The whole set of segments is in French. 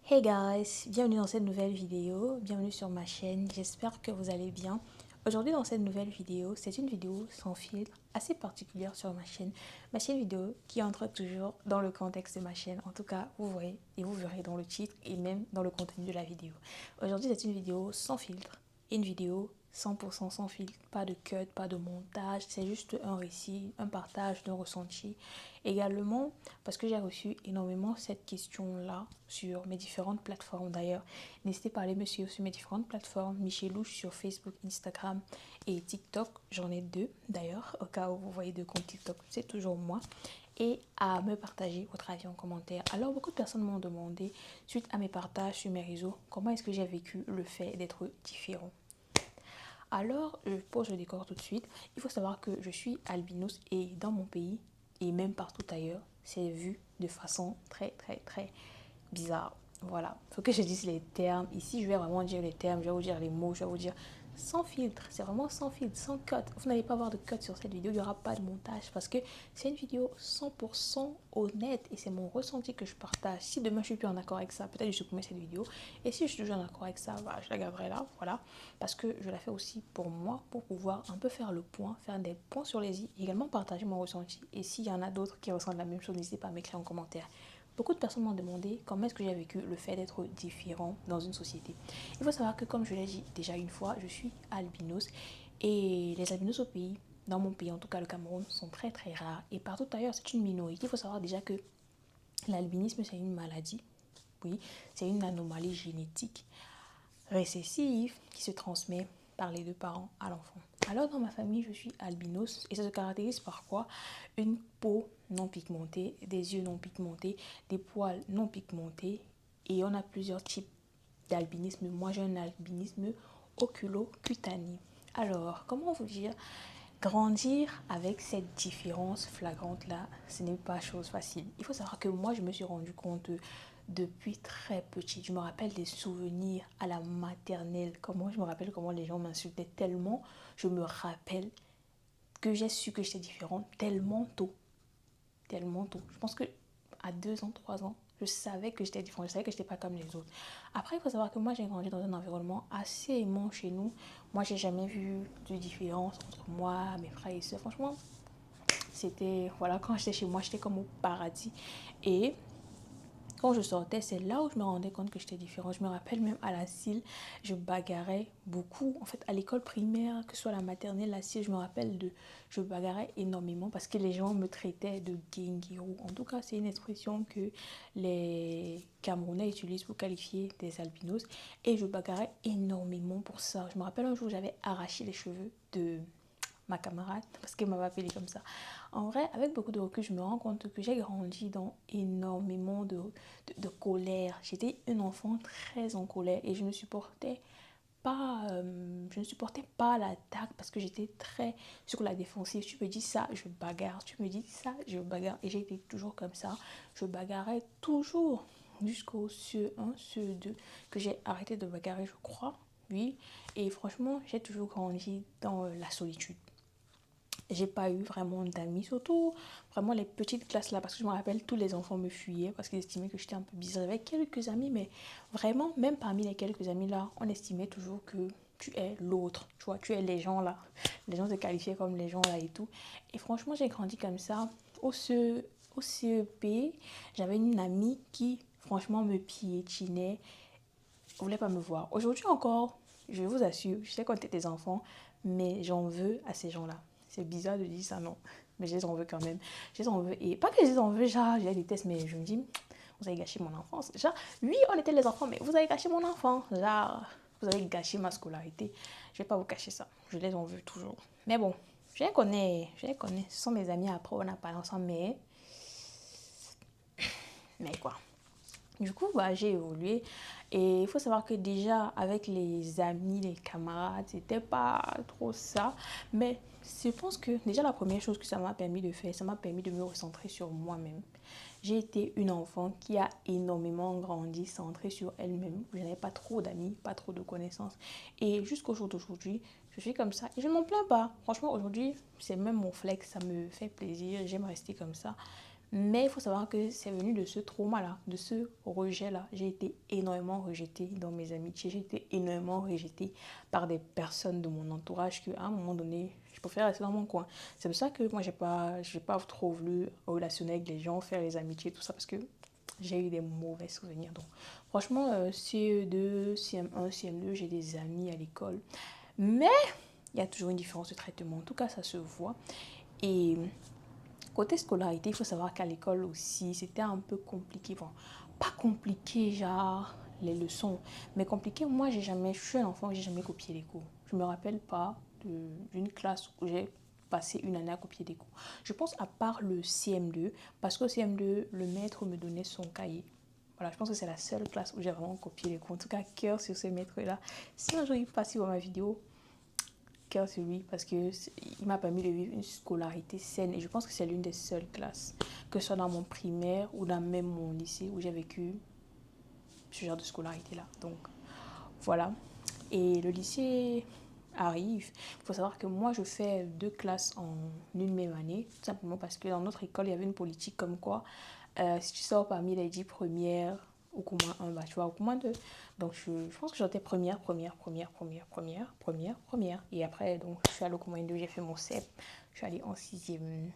Hey guys, bienvenue dans cette nouvelle vidéo, bienvenue sur ma chaîne, j'espère que vous allez bien. Aujourd'hui dans cette nouvelle vidéo, c'est une vidéo sans filtre, assez particulière sur ma chaîne vidéo qui entre toujours dans le contexte de ma chaîne. En tout cas, vous voyez et vous verrez dans le titre et même dans le contenu de la vidéo. Aujourd'hui c'est une vidéo sans filtre, une vidéo 100% sans filtre, pas de cut, pas de montage, c'est juste un récit, un partage d'un ressenti. Également, parce que j'ai reçu énormément cette question-là sur mes différentes plateformes d'ailleurs. N'hésitez pas à aller me suivre sur mes différentes plateformes, Michelouche sur Facebook, Instagram et TikTok. J'en ai deux d'ailleurs, au cas où vous voyez deux comptes TikTok, c'est toujours moi. Et à me partager votre avis en commentaire. Alors, beaucoup de personnes m'ont demandé, suite à mes partages sur mes réseaux, comment est-ce que j'ai vécu le fait d'être différent. Alors, je pose le décor tout de suite. Il faut savoir que je suis albinos et dans mon pays, et même partout ailleurs, c'est vu de façon très bizarre. Voilà, il faut que je dise les termes. Ici, je vais vraiment dire les termes, je vais vous dire les mots, je vais vous dire sans filtre. C'est vraiment sans filtre, sans cut. Vous n'allez pas avoir de cut sur cette vidéo, il n'y aura pas de montage parce que c'est une vidéo 100% honnête et c'est mon ressenti que je partage. Si demain je suis plus en accord avec ça, peut-être je supprimer cette vidéo. Et si je suis toujours en accord avec ça, bah, je la garderai là, voilà. Parce que je la fais aussi pour moi, pour pouvoir un peu faire le point, faire des points sur les i, également partager mon ressenti. Et s'il y en a d'autres qui ressentent la même chose, n'hésitez pas à m'écrire en commentaire. Beaucoup de personnes m'ont demandé comment est-ce que j'ai vécu le fait d'être différent dans une société. Il faut savoir que, comme je l'ai dit déjà une fois, je suis albinos et les albinos au pays, dans mon pays, en tout cas le Cameroun, sont très rares. Et partout ailleurs, c'est une minorité. Il faut savoir déjà que l'albinisme, c'est une maladie. Oui, c'est une anomalie génétique récessive qui se transmet par les deux parents à l'enfant. Alors dans ma famille, je suis albinos et ça se caractérise par quoi? Une peau non pigmentée, des yeux non pigmentés, des poils non pigmentés et on a plusieurs types d'albinisme. Moi, j'ai un albinisme oculocutané. Alors, comment vous dire? Grandir avec cette différence flagrante-là, ce n'est pas chose facile. Il faut savoir que moi, je me suis rendu compte depuis très petite. Je me rappelle des souvenirs à la maternelle. Comment je me rappelle comment les gens m'insultaient tellement. Je me rappelle que j'ai su que j'étais différente tellement tôt. Tellement tôt. Je pense que à 2 ans, 3 ans, je savais que j'étais différente. Je savais que je n'étais pas comme les autres. Après, il faut savoir que moi, j'ai grandi dans un environnement assez aimant chez nous. Moi, j'ai jamais vu de différence entre moi, mes frères et sœurs. Franchement, c'était, voilà, quand j'étais chez moi, j'étais comme au paradis. Et quand je sortais, c'est là où je me rendais compte que j'étais différente. Je me rappelle même à la CIL, je bagarrais beaucoup. En fait, à l'école primaire, que ce soit la maternelle, la CIL, je me rappelle je bagarrais énormément parce que les gens me traitaient de guinguérou. En tout cas, c'est une expression que les Camerounais utilisent pour qualifier des albinos. Et je bagarrais énormément pour ça. Je me rappelle un jour, j'avais arraché les cheveux de ma camarade, parce qu'elle m'avait appelé comme ça. En vrai, avec beaucoup de recul, je me rends compte que j'ai grandi dans énormément de colère. J'étais une enfant très en colère et je ne supportais pas l'attaque parce que j'étais très sur la défensive. Tu me dis ça, je bagarre. Tu me dis ça, je bagarre. Et j'ai été toujours comme ça. Je bagarrais toujours jusqu'au CE1, CE2 que j'ai arrêté de bagarrer, je crois. Oui. Et franchement, j'ai toujours grandi dans la solitude. J'ai pas eu vraiment d'amis, surtout vraiment les petites classes là, parce que je me rappelle, tous les enfants me fuyaient parce qu'ils estimaient que j'étais un peu bizarre. J'avais quelques amis, mais vraiment, même parmi les quelques amis là, on estimait toujours que tu es l'autre, tu vois, tu es les gens là. Les gens te qualifiaient comme les gens là et tout. Et franchement, j'ai grandi comme ça. Au CEP, j'avais une amie qui, franchement, me piétinait, ne voulait pas me voir. Aujourd'hui encore, je vous assure, je sais qu'on était des enfants, mais j'en veux à ces gens-là. C'est bizarre de dire ça, non. Mais je les en veux quand même. Je les en veux. Et pas que je les en veux, genre, je les déteste, mais je me dis, vous avez gâché mon enfance. Genre, oui, on était les enfants, mais vous avez gâché mon enfant. Genre, vous avez gâché ma scolarité. Je vais pas vous cacher ça. Je les en veux toujours. Mais bon, je les connais. Je les connais. Ce sont mes amis après, on n'a pas ensemble, mais quoi. Du coup, bah, j'ai évolué et il faut savoir que déjà avec les amis, les camarades, c'était pas trop ça. Mais je pense que déjà la première chose que ça m'a permis de faire, ça m'a permis de me recentrer sur moi-même. J'ai été une enfant qui a énormément grandi, centrée sur elle-même. Je n'avais pas trop d'amis, pas trop de connaissances. Et jusqu'au jour d'aujourd'hui, je suis comme ça et je ne m'en plains pas. Franchement, aujourd'hui, c'est même mon flex, ça me fait plaisir, j'aime rester comme ça. Mais il faut savoir que c'est venu de ce trauma-là, de ce rejet-là. J'ai été énormément rejetée dans mes amitiés. J'ai été énormément rejetée par des personnes de mon entourage qu'à un moment donné, je préfère rester dans mon coin. C'est pour ça que moi, j'ai pas trop voulu relationner avec les gens, faire les amitiés, tout ça, parce que j'ai eu des mauvais souvenirs. Donc, franchement, CE2, CM1, CM2, j'ai des amis à l'école. Mais il y a toujours une différence de traitement. En tout cas, ça se voit. Et côté scolarité, il faut savoir qu'à l'école aussi, c'était un peu compliqué. Bon, pas compliqué, genre les leçons, mais compliqué. Moi, je suis un enfant, j'ai jamais copié les cours. Je me rappelle pas d'une classe où j'ai passé une année à copier des cours. Je pense à part le CM2, parce qu'au CM2, le maître me donnait son cahier. Voilà, je pense que c'est la seule classe où j'ai vraiment copié les cours. En tout cas, cœur sur ce maître-là. Si un jour il passe sur ma vidéo, cœur sur lui parce qu'il m'a permis de vivre une scolarité saine et je pense que c'est l'une des seules classes, que ce soit dans mon primaire ou dans même mon lycée où j'ai vécu ce genre de scolarité-là. Donc voilà. Et le lycée arrive. Il faut savoir que moi, je fais 2 classes en une même année, tout simplement parce que dans notre école, il y avait une politique comme quoi, si tu sors parmi les 10 premières, au moins un, bah, tu vois, au moins deux. Donc, je pense que j'étais première. Et après, donc, je suis allée au commun 2, j'ai fait mon CEP. Je suis allée en sixième.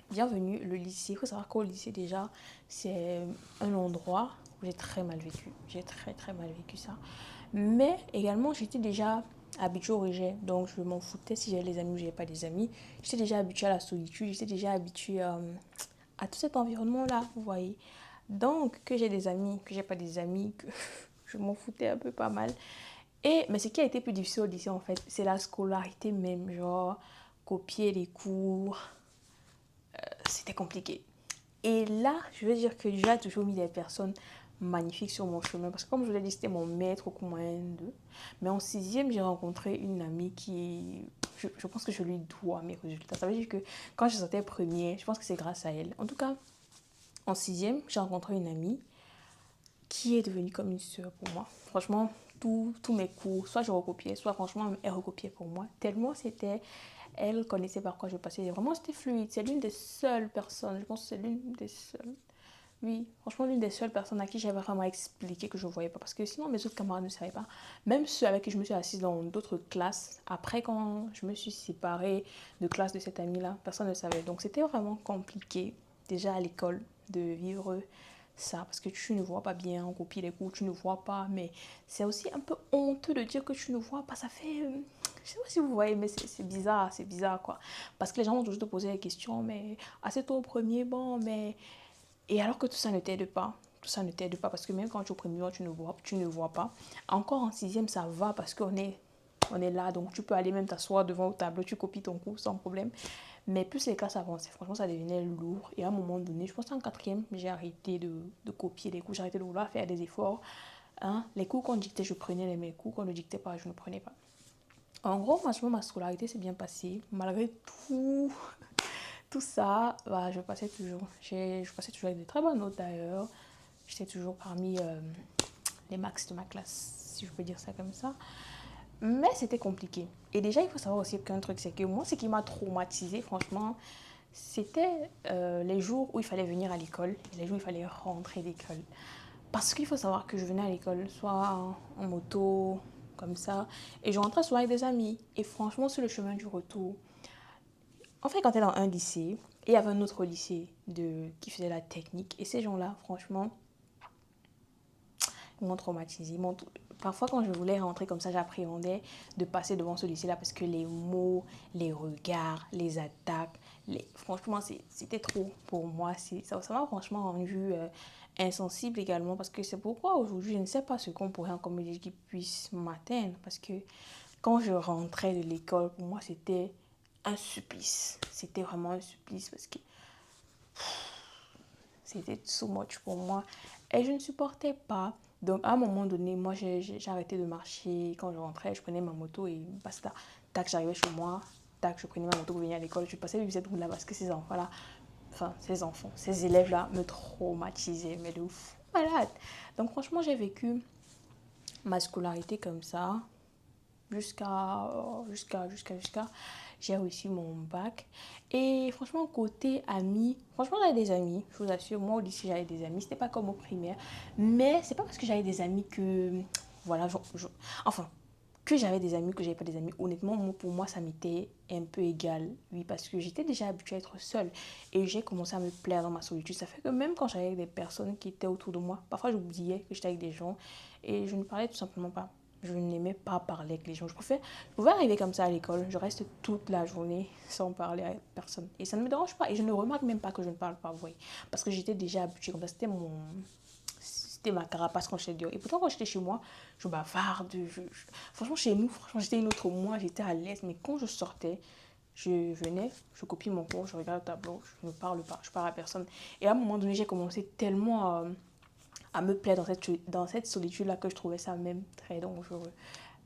Bienvenue, le lycée. Il faut savoir qu'au lycée, déjà, c'est un endroit où j'ai très mal vécu. J'ai très, très mal vécu ça. Mais également, j'étais déjà habituée au rejet. Donc, je m'en foutais si j'avais les amis ou j'avais pas des amis. J'étais déjà habituée à la solitude. J'étais déjà habituée à tout cet environnement-là, vous voyez. Donc, que j'ai des amis, que j'ai pas des amis, que je m'en foutais un peu pas mal. Mais ce qui a été plus difficile au lycée, en fait, c'est la scolarité même. Genre, copier les cours, c'était compliqué. Et là, je veux dire que j'ai toujours mis des personnes magnifiques sur mon chemin. Parce que comme je vous l'ai dit, c'était mon maître au commun 2. Mais en sixième, j'ai rencontré une amie qui... Je pense que je lui dois mes résultats. Ça veut dire que quand je sortais première, je pense que c'est grâce à elle. En tout cas, en sixième, j'ai rencontré une amie qui est devenue comme une sœur pour moi. Franchement, tous mes cours, soit je recopiais, soit franchement, elle recopiait pour moi. Tellement c'était... Elle connaissait par quoi je passais. Vraiment, c'était fluide. C'est l'une des seules personnes, je pense que c'est l'une des seules. Oui, franchement, l'une des seules personnes à qui j'avais vraiment expliqué que je ne voyais pas. Parce que sinon, mes autres camarades ne savaient pas. Même ceux avec qui je me suis assise dans d'autres classes, après, quand je me suis séparée de classe de cette amie-là, personne ne savait. Donc, c'était vraiment compliqué, déjà à l'école, de vivre ça. Parce que tu ne vois pas bien, on copie les cours, tu ne vois pas. Mais c'est aussi un peu honteux de dire que tu ne vois pas. Ça fait... je sais pas si vous voyez, mais c'est bizarre, quoi. Parce que les gens vont toujours te poser des questions, mais assez tôt au premier, bon, mais... Et alors que tout ça ne t'aide pas, tout ça ne t'aide pas parce que même quand tu es au premier, tu ne vois pas. Encore en sixième, ça va parce on est là, donc tu peux aller même t'asseoir devant le tableau, tu copies ton cours sans problème. Mais plus les classes avançaient, franchement, ça devenait lourd. Et à un moment donné, je pense qu'en quatrième, j'ai arrêté de copier les cours, j'ai arrêté de vouloir faire des efforts. Hein? Les cours qu'on dictait, je prenais mes cours qu'on ne dictait pas, je ne prenais pas. En gros, franchement, ma scolarité s'est bien passée, malgré tout ça, bah, je passais toujours avec de très bonnes notes d'ailleurs. J'étais toujours parmi les max de ma classe, si je peux dire ça comme ça. Mais c'était compliqué. Et déjà, il faut savoir aussi qu'un truc, c'est que moi, ce qui m'a traumatisée, franchement, c'était les jours où il fallait venir à l'école et les jours où il fallait rentrer d'école. Parce qu'il faut savoir que je venais à l'école, soit en moto, comme ça, et je rentrais souvent avec des amis. Et franchement, sur le chemin du retour, on fréquentait dans un lycée et il y avait un autre lycée qui faisait la technique. Et ces gens-là, franchement, ils m'ont traumatisée. Parfois, quand je voulais rentrer comme ça, j'appréhendais de passer devant ce lycée-là parce que les mots, les regards, les attaques, franchement, c'était trop pour moi. Ça m'a franchement rendu insensible également parce que c'est pourquoi aujourd'hui, je ne sais pas ce qu'on pourrait encore me dire qui puisse m'atteindre parce que quand je rentrais de l'école, pour moi, c'était un supplice. C'était vraiment un supplice parce que c'était too much pour moi. Et je ne supportais pas. Donc, à un moment donné, moi, j'ai arrêté de marcher. Quand je rentrais, je prenais ma moto et basta. Tac, j'arrivais chez moi. Tac, je prenais ma moto pour venir à l'école. Je passais cette route-là parce que ces élèves-là me traumatisaient, mais de ouf. Malade. Donc, franchement, j'ai vécu ma scolarité comme ça. jusqu'à j'ai réussi mon bac. Et franchement, côté amis, franchement, j'avais des amis, je vous assure. Moi, au lycée, j'avais des amis. C'était pas comme au primaire. Mais c'est pas parce que j'avais des amis que, voilà, enfin, que j'avais des amis, que j'avais pas des amis. Honnêtement, pour moi, ça m'était un peu égal. Oui, parce que j'étais déjà habituée à être seule. Et j'ai commencé à me plaire dans ma solitude. Ça fait que même quand j'avais des personnes qui étaient autour de moi, parfois j'oubliais que j'étais avec des gens. Et je ne parlais tout simplement pas. Je n'aimais pas parler avec les gens. Je pouvais arriver comme ça à l'école. Je reste toute la journée sans parler à personne. Et ça ne me dérange pas. Et je ne remarque même pas que je ne parle pas, vous voyez. Parce que j'étais déjà habituée comme ça. C'était ma carapace quand j'étais dehors. Et pourtant, quand j'étais chez moi, je bavarde. Franchement, chez nous, franchement, j'étais une autre moi, j'étais à l'aise. Mais quand je sortais, je venais, je copie mon cours, je regarde le tableau, je ne parle pas, je parle à personne. Et à un moment donné, j'ai commencé tellement à me plaire dans cette solitude-là que je trouvais ça même très dangereux.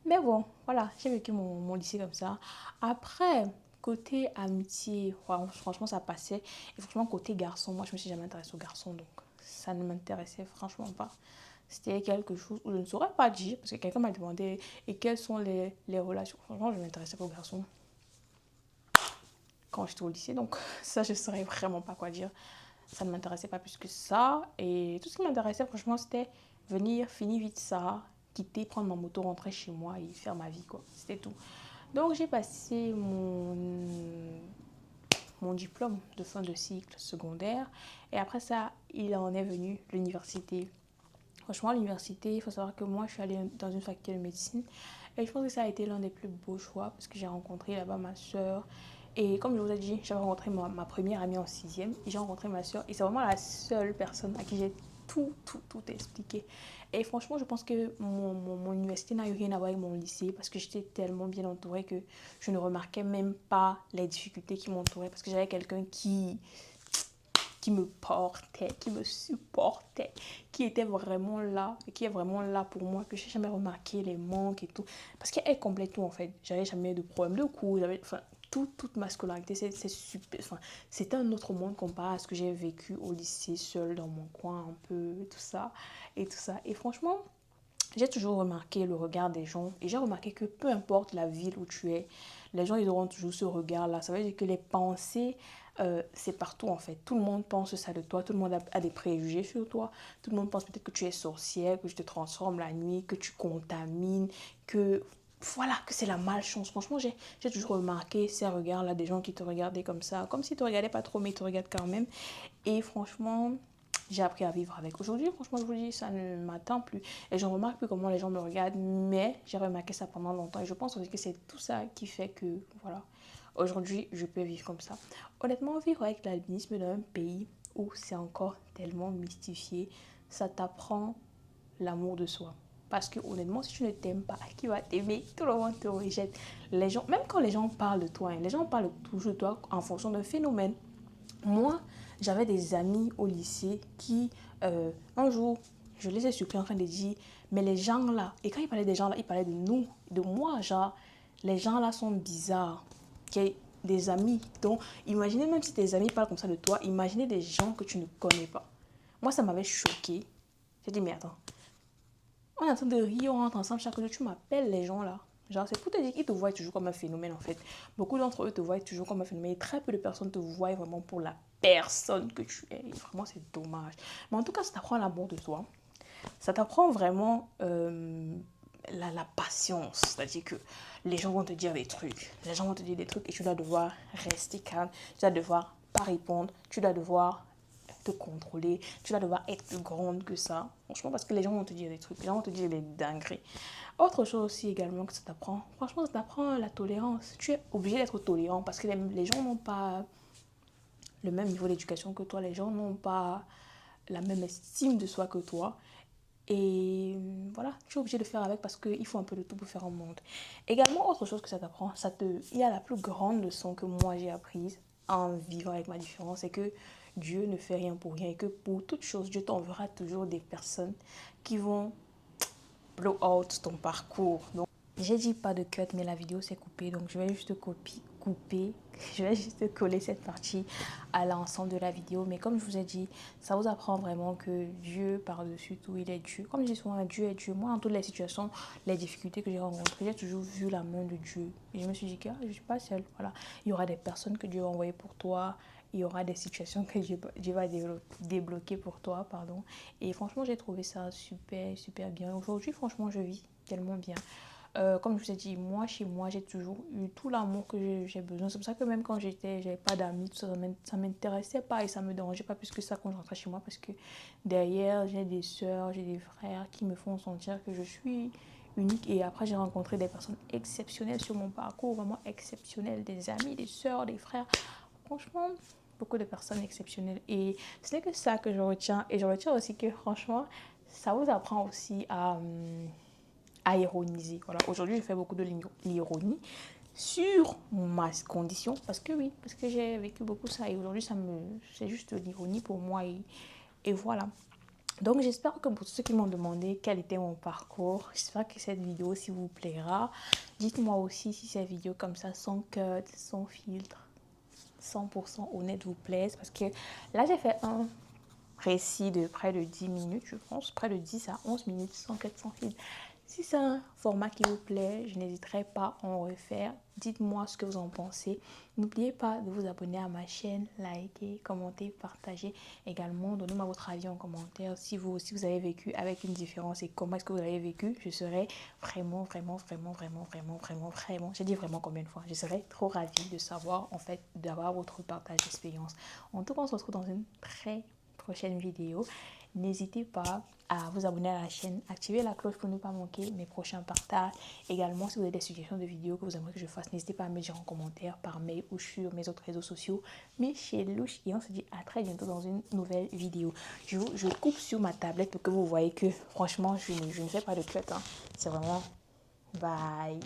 Mais bon, voilà, j'ai vécu mon lycée comme ça. Après, côté amitié, ouais, franchement, ça passait. Et franchement, côté garçon, moi, je me suis jamais intéressée aux garçons, donc ça ne m'intéressait franchement pas. C'était quelque chose où je ne saurais pas dire, parce que quelqu'un m'a demandé, et quelles sont les relations. Franchement, je ne m'intéressais pas aux garçons quand j'étais au lycée, donc ça, je ne saurais vraiment pas quoi dire. Ça ne m'intéressait pas plus que ça. Et tout ce qui m'intéressait, franchement, c'était venir, finir vite ça, quitter, prendre ma moto, rentrer chez moi et faire ma vie, quoi. C'était tout. Donc, j'ai passé mon diplôme de fin de cycle secondaire. Et après ça, il en est venu l'université. Franchement, l'université, il faut savoir que moi, je suis allée dans une faculté de médecine. Et je pense que ça a été l'un des plus beaux choix parce que j'ai rencontré là-bas ma soeur. Et comme je vous ai dit, j'avais rencontré ma première amie en sixième et j'ai rencontré ma soeur. Et c'est vraiment la seule personne à qui j'ai tout expliqué. Et franchement, je pense que mon université n'a eu rien à voir avec mon lycée parce que j'étais tellement bien entourée que je ne remarquais même pas les difficultés qui m'entouraient parce que j'avais quelqu'un qui me portait, qui me supportait, qui était vraiment là, qui est vraiment là pour moi, que j'ai jamais remarqué les manques et tout. Parce qu'elle complète tout en fait. J'avais jamais eu de problème de cours, enfin, toute ma scolarité, c'est super. Enfin, c'était un autre monde comparé à ce que j'ai vécu au lycée, seul dans mon coin, un peu, tout ça, et tout ça. Et franchement, j'ai toujours remarqué le regard des gens et j'ai remarqué que peu importe la ville où tu es, les gens ils auront toujours ce regard-là. Ça veut dire que les pensées, c'est partout en fait. Tout le monde pense ça de toi, tout le monde a des préjugés sur toi, tout le monde pense peut-être que tu es sorcière, que tu te transformes la nuit, que tu contamines, que voilà, que c'est la malchance. Franchement, j'ai toujours remarqué ces regards-là des gens qui te regardaient comme ça, comme s'ils te regardaient pas trop, mais ils te regardent quand même. Et franchement, j'ai appris à vivre avec. Aujourd'hui, franchement, je vous dis, ça ne m'atteint plus. Et je remarque plus comment les gens me regardent, mais j'ai remarqué ça pendant longtemps. Et je pense aussi que c'est tout ça qui fait que, voilà, aujourd'hui, je peux vivre comme ça. Honnêtement, vivre avec l'albinisme dans un pays où c'est encore tellement mystifié, ça t'apprend l'amour de soi. Parce que honnêtement, si tu ne t'aimes pas, qui va t'aimer? Tout le monde te rejette. Les gens, même quand les gens parlent de toi, hein, les gens parlent toujours de toi en fonction d'un phénomène. Moi, j'avais des amis au lycée qui, un jour, je les ai surpris en train de dire, mais les gens là, et quand ils parlaient des gens là, ils parlaient de nous, de moi, genre, les gens là sont bizarres. Okay? Des amis. Donc, imaginez même si tes amis parlent comme ça de toi, imaginez des gens que tu ne connais pas. Moi, ça m'avait choqué. J'ai dit, mais attends, on est en train de rire, on rentre ensemble chaque jour, tu m'appelles les gens là. Genre, c'est pour te dire qu'ils te voient toujours comme un phénomène en fait. Beaucoup d'entre eux te voient toujours comme un phénomène. Et très peu de personnes te voient vraiment pour la personne que tu es. Et vraiment, c'est dommage. Mais en tout cas, ça t'apprend l'amour de soi. Ça t'apprend vraiment la patience. C'est-à-dire que les gens vont te dire des trucs. Les gens vont te dire des trucs et tu dois devoir rester calme. Tu dois devoir pas répondre. Tu dois devoir te contrôler, tu vas devoir être plus grande que ça. Franchement, parce que les gens vont te dire des trucs, les gens vont te dire des dingueries. Autre chose aussi également que ça t'apprend, franchement, ça t'apprend la tolérance. Tu es obligé d'être tolérant parce que les gens n'ont pas le même niveau d'éducation que toi, les gens n'ont pas la même estime de soi que toi. Et voilà, tu es obligé de faire avec parce qu'il faut un peu de tout pour faire un monde. Également, autre chose que ça t'apprend, il y a la plus grande leçon que moi j'ai apprise en vivant avec ma différence, c'est que Dieu ne fait rien pour rien et que pour toute chose, Dieu t'enverra toujours des personnes qui vont blow out ton parcours. Donc, j'ai dit pas de cut, mais la vidéo s'est coupée, donc je vais juste couper, je vais juste coller cette partie à l'ensemble de la vidéo. Mais comme je vous ai dit, ça vous apprend vraiment que Dieu, par-dessus tout, il est Dieu. Comme je dis souvent, Dieu est Dieu. Moi, dans toutes les situations, les difficultés que j'ai rencontrées, j'ai toujours vu la main de Dieu. Et je me suis dit que je ne suis pas seule. Voilà. Il y aura des personnes que Dieu va envoyer pour toi. Il y aura des situations que Dieu va débloquer pour toi, pardon. Et franchement, j'ai trouvé ça super, super bien. Aujourd'hui, franchement, je vis tellement bien. Comme je vous ai dit, moi, chez moi, j'ai toujours eu tout l'amour que j'ai besoin. C'est pour ça que même quand j'avais pas d'amis, tout ça, ça m'intéressait pas et ça me dérangeait pas plus que ça quand je rentrais chez moi parce que derrière, j'ai des soeurs, j'ai des frères qui me font sentir que je suis unique. Et après, j'ai rencontré des personnes exceptionnelles sur mon parcours, vraiment exceptionnelles, des amis, des soeurs, des frères. Franchement, beaucoup de personnes exceptionnelles. Et ce n'est que ça que je retiens. Et je retiens aussi que, franchement, ça vous apprend aussi à ironiser. Voilà. Aujourd'hui, je fais beaucoup de l'ironie sur ma condition parce que oui, parce que j'ai vécu beaucoup ça et aujourd'hui, c'est juste de l'ironie pour moi et voilà. Donc, j'espère que pour tous ceux qui m'ont demandé quel était mon parcours, j'espère que cette vidéo aussi vous plaira. Dites-moi aussi si ces vidéos comme ça, sans cut, sans filtre, 100% honnête vous plaisent parce que là, j'ai fait un récit de près de 10 minutes, je pense, près de 10 à 11 minutes, sans cut, sans filtre. Si c'est un format qui vous plaît, je n'hésiterai pas à en refaire. Dites-moi ce que vous en pensez. N'oubliez pas de vous abonner à ma chaîne, liker, commenter, partager. Également, donnez-moi votre avis en commentaire. Si vous aussi vous avez vécu avec une différence et comment est-ce que vous avez vécu, je serais vraiment, j'ai dit vraiment combien de fois, je serais trop ravie de savoir, en fait, d'avoir votre partage d'expérience. En tout cas, on se retrouve dans une très prochaine vidéo. N'hésitez pas à vous abonner à la chaîne, activer la cloche pour ne pas manquer mes prochains partages. Également, si vous avez des suggestions de vidéos que vous aimeriez que je fasse, n'hésitez pas à me dire en commentaire, par mail ou sur mes autres réseaux sociaux. Michelouche, et on se dit à très bientôt dans une nouvelle vidéo. Je coupe sur ma tablette pour que vous voyez que franchement, je ne fais pas de cut. Hein. C'est vraiment bye.